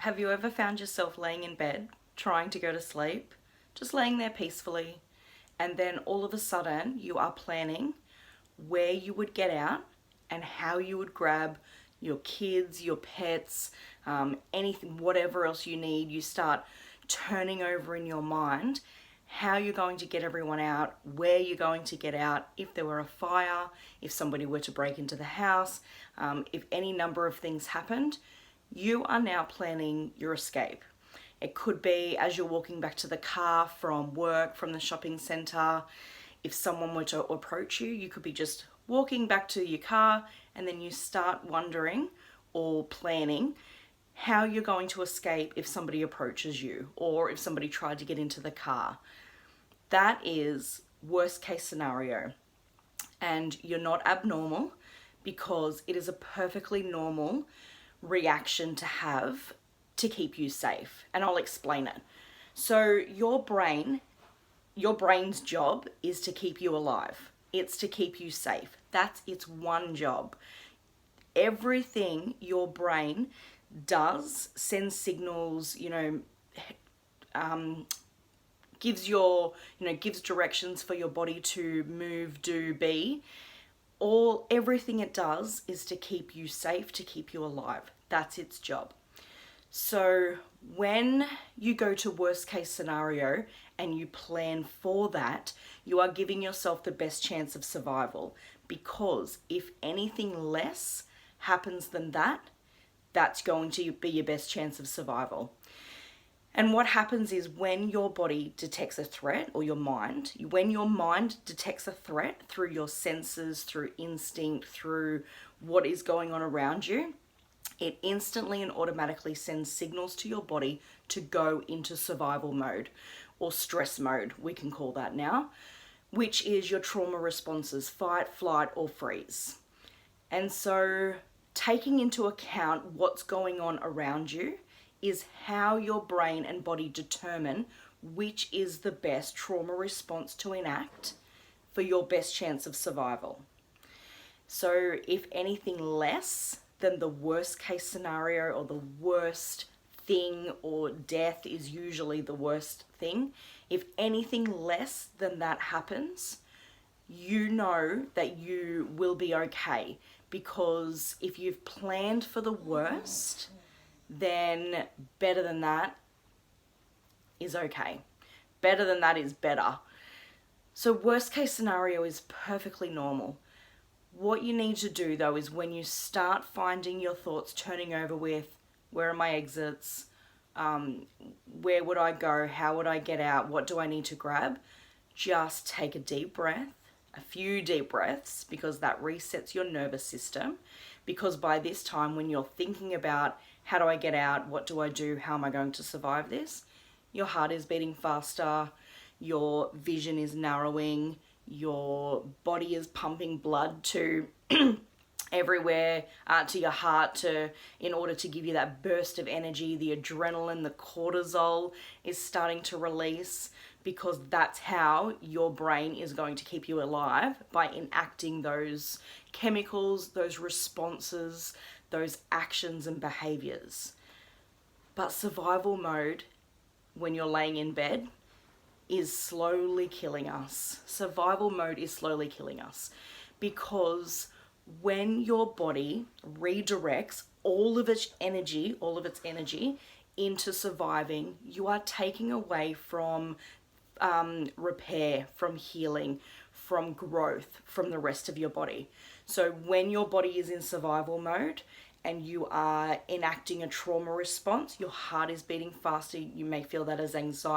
Have you ever found yourself laying in bed, trying to go to sleep, just laying there peacefully, and then all of a sudden you are planning where you would get out and how you would grab your kids, your pets, anything, whatever else you need. You start turning over in your mind how you're going to get everyone out, where you're going to get out, if there were a fire, if somebody were to break into the house, if any number of things happened. You are now planning your escape. It could be as you're walking back to the car from work, from the shopping centre. If someone were to approach you, you could be just walking back to your car and then you start wondering or planning how you're going to escape if somebody approaches you or if somebody tried to get into the car. That is worst case scenario. And you're not abnormal, because it is a perfectly normal reaction to have to keep you safe. And I'll explain it. So your brain's job is to keep you alive. It's to keep you safe. That's its one job. Everything your brain does sends signals, gives directions for your body to move, do, be. Everything it does is to keep you safe, to keep you alive. That's its job. So when you go to worst case scenario and you plan for that, you are giving yourself the best chance of survival, because if anything less happens than that, that's going to be your best chance of survival. And what happens is when your body detects a threat, or when your mind detects a threat through your senses, through instinct, through what is going on around you, it instantly and automatically sends signals to your body to go into survival mode, or stress mode, we can call that now, which is your trauma responses: fight, flight, or freeze. And so taking into account what's going on around you is how your brain and body determine which is the best trauma response to enact for your best chance of survival. So if anything less than the worst case scenario, or the worst thing, or death is usually the worst thing, if anything less than that happens, you know that you will be okay. Because if you've planned for the worst, then better than that is okay. Better than that is better. So worst case scenario is perfectly normal. What you need to do though is when you start finding your thoughts turning over with, where are my exits? Where would I go? How would I get out? What do I need to grab? Just take a deep breath, a few deep breaths, because that resets your nervous system. Because by this time, when you're thinking about how do I get out, what do I do, how am I going to survive this, your heart is beating faster, your vision is narrowing, your body is pumping blood to everywhere, to your heart, in order to give you that burst of energy. The adrenaline, the cortisol is starting to release, because that's how your brain is going to keep you alive, by enacting those chemicals, those responses, those actions and behaviors. But survival mode, when you're laying in bed, is slowly killing us. Survival mode is slowly killing us, because when your body redirects all of its energy into surviving, you are taking away from repair, from healing, from growth, from the rest of your body. So when your body is in survival mode and you are enacting a trauma response, your heart is beating faster. You may feel that as anxiety.